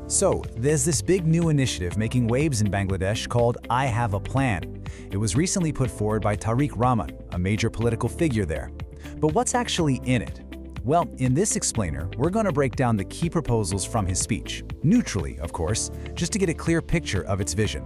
So, there's this big new initiative making waves in Bangladesh called I Have a Plan. It was recently put forward by Tarique Rahman, a major political figure there. But what's actually in it? Well, in this explainer, we're going to break down the key proposals from his speech, neutrally, of course, just to get a clear picture of its vision.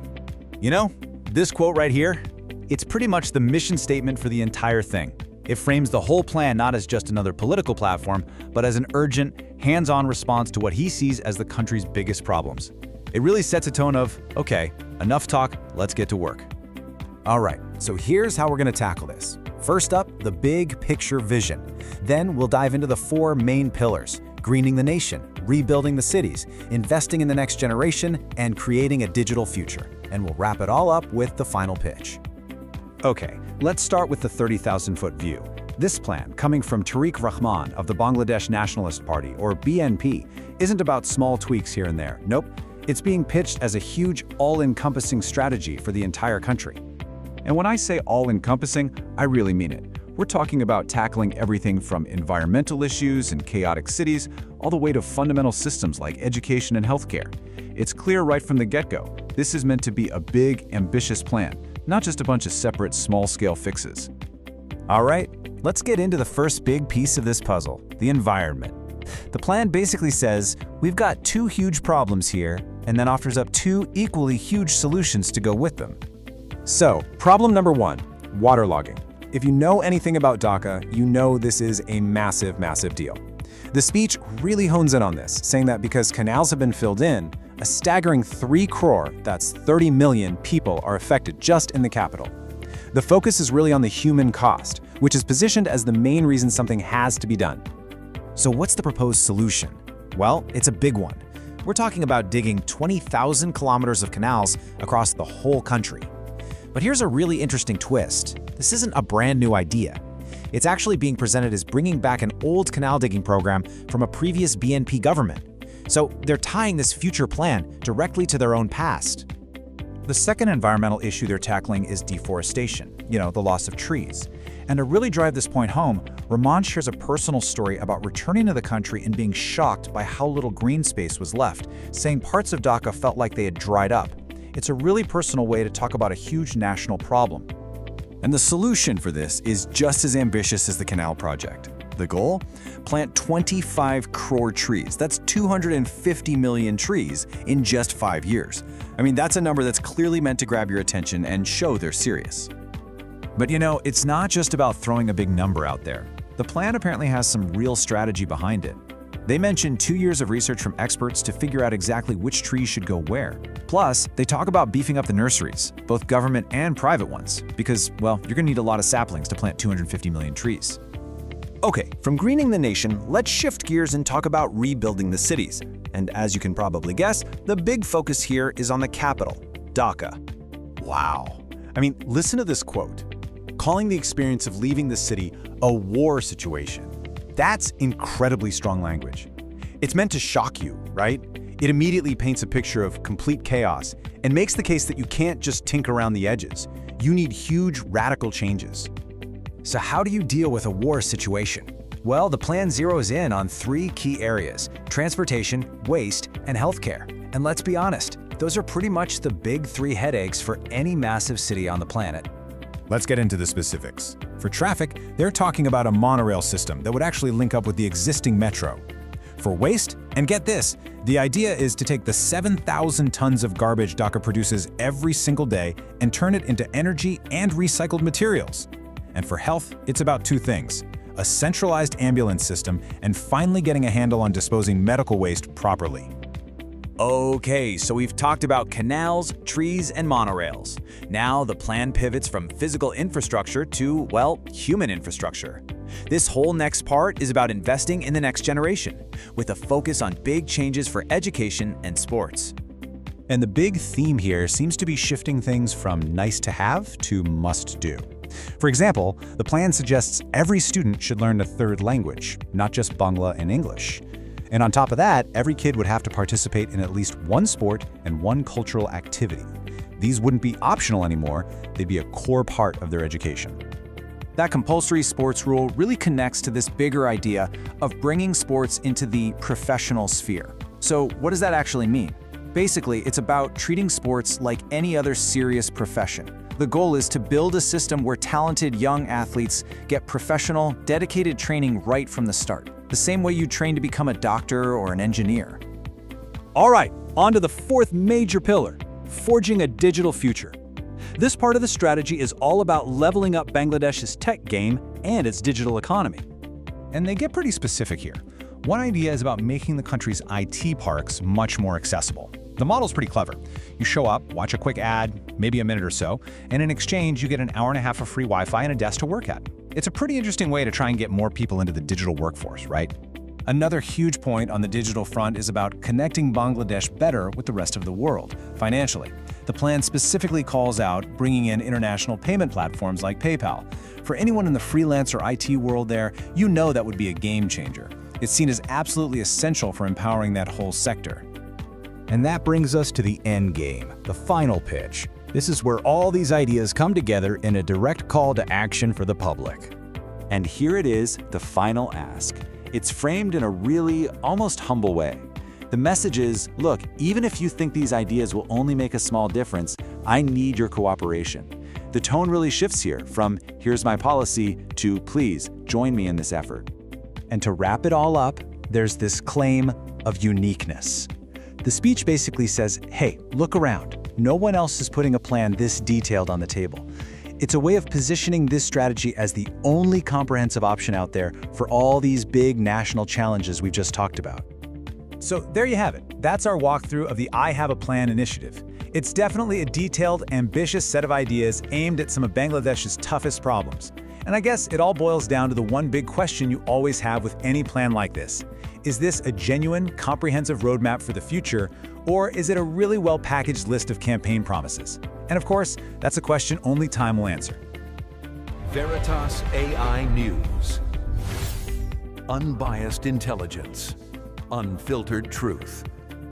You know, this quote right here, it's pretty much the mission statement for the entire thing. It frames the whole plan not as just another political platform, but as an urgent, hands-on response to what he sees as the country's biggest problems. It really sets a tone of, okay, enough talk, let's get to work. All right, so here's how we're going to tackle this. First up, the big picture vision. Then we'll dive into the four main pillars: greening the nation, rebuilding the cities, investing in the next generation, and creating a digital future. And we'll wrap it all up with the final pitch. Okay, let's start with the 30,000-foot view. This plan, coming from Tarique Rahman of the Bangladesh Nationalist Party, or BNP, isn't about small tweaks here and there. Nope, it's being pitched as a huge, all-encompassing strategy for the entire country. And when I say all-encompassing, I really mean it. We're talking about tackling everything from environmental issues and chaotic cities all the way to fundamental systems like education and healthcare. It's clear right from the get-go, this is meant to be a big, ambitious plan, not just a bunch of separate, small-scale fixes. All right, let's get into the first big piece of this puzzle, the environment. The plan basically says, we've got two huge problems here, and then offers up two equally huge solutions to go with them. So, problem number one, waterlogging. If you know anything about Dhaka, you know this is a massive, massive deal. The speech really hones in on this, saying that because canals have been filled in, a staggering 3 crore, that's 30 million people, are affected just in the capital. The focus is really on the human cost, which is positioned as the main reason something has to be done. So what's the proposed solution? Well, it's a big one. We're talking about digging 20,000 kilometers of canals across the whole country. But here's a really interesting twist. This isn't a brand new idea. It's actually being presented as bringing back an old canal digging program from a previous BNP government. So they're tying this future plan directly to their own past. The second environmental issue they're tackling is deforestation, the loss of trees. And to really drive this point home, Rahman shares a personal story about returning to the country and being shocked by how little green space was left, saying parts of Dhaka felt like they had dried up. It's a really personal way to talk about a huge national problem. And the solution for this is just as ambitious as the canal project. The goal? Plant 25 crore trees. That's 250 million trees in just 5 years. I mean, that's a number that's clearly meant to grab your attention and show they're serious. But it's not just about throwing a big number out there. The plan apparently has some real strategy behind it. They mention 2 years of research from experts to figure out exactly which trees should go where. Plus, they talk about beefing up the nurseries, both government and private ones, because, well, you're going to need a lot of saplings to plant 250 million trees. Okay, from greening the nation, let's shift gears and talk about rebuilding the cities. And as you can probably guess, the big focus here is on the capital, Dhaka. Wow. I mean, listen to this quote. Calling the experience of leaving the city a war situation. That's incredibly strong language. It's meant to shock you, right? It immediately paints a picture of complete chaos and makes the case that you can't just tinker around the edges. You need huge, radical changes. So how do you deal with a war situation? Well, the plan zeroes in on 3 key areas: transportation, waste, and healthcare. And let's be honest, those are pretty much the big 3 headaches for any massive city on the planet. Let's get into the specifics. For traffic, they're talking about a monorail system that would actually link up with the existing metro. For waste, and get this, the idea is to take the 7,000 tons of garbage Dhaka produces every single day and turn it into energy and recycled materials. And for health, it's about 2 things: a centralized ambulance system and finally getting a handle on disposing medical waste properly. Okay, so we've talked about canals, trees, and monorails. Now the plan pivots from physical infrastructure to, well, human infrastructure. This whole next part is about investing in the next generation, with a focus on big changes for education and sports. And the big theme here seems to be shifting things from nice to have to must do. For example, the plan suggests every student should learn a 3rd language, not just Bangla and English. And on top of that, every kid would have to participate in at least 1 sport and 1 cultural activity. These wouldn't be optional anymore, they'd be a core part of their education. That compulsory sports rule really connects to this bigger idea of bringing sports into the professional sphere. So what does that actually mean? Basically, it's about treating sports like any other serious profession. The goal is to build a system where talented young athletes get professional, dedicated training right from the start, the same way you train to become a doctor or an engineer. All right, on to the fourth major pillar, forging a digital future. This part of the strategy is all about leveling up Bangladesh's tech game and its digital economy. And they get pretty specific here. One idea is about making the country's IT parks much more accessible. The model's pretty clever. You show up, watch a quick ad, maybe a minute or so, and in exchange you get an hour and a half of free Wi-Fi and a desk to work at. It's a pretty interesting way to try and get more people into the digital workforce, right? Another huge point on the digital front is about connecting Bangladesh better with the rest of the world, financially. The plan specifically calls out bringing in international payment platforms like PayPal. For anyone in the freelance or IT world there, you know that would be a game changer. It's seen as absolutely essential for empowering that whole sector. And that brings us to the end game, the final pitch. This is where all these ideas come together in a direct call to action for the public. And here it is, the final ask. It's framed in a really, almost humble way. The message is, look, even if you think these ideas will only make a small difference, I need your cooperation. The tone really shifts here from, here's my policy, to please, join me in this effort. And to wrap it all up, there's this claim of uniqueness. The speech basically says, hey, look around. No one else is putting a plan this detailed on the table. It's a way of positioning this strategy as the only comprehensive option out there for all these big national challenges we've just talked about. So there you have it. That's our walkthrough of the I Have a Plan initiative. It's definitely a detailed, ambitious set of ideas aimed at some of Bangladesh's toughest problems. And I guess it all boils down to the one big question you always have with any plan like this. Is this a genuine, comprehensive roadmap for the future, or is it a really well-packaged list of campaign promises? And of course, that's a question only time will answer. Veritas AI News. Unbiased intelligence. Unfiltered truth.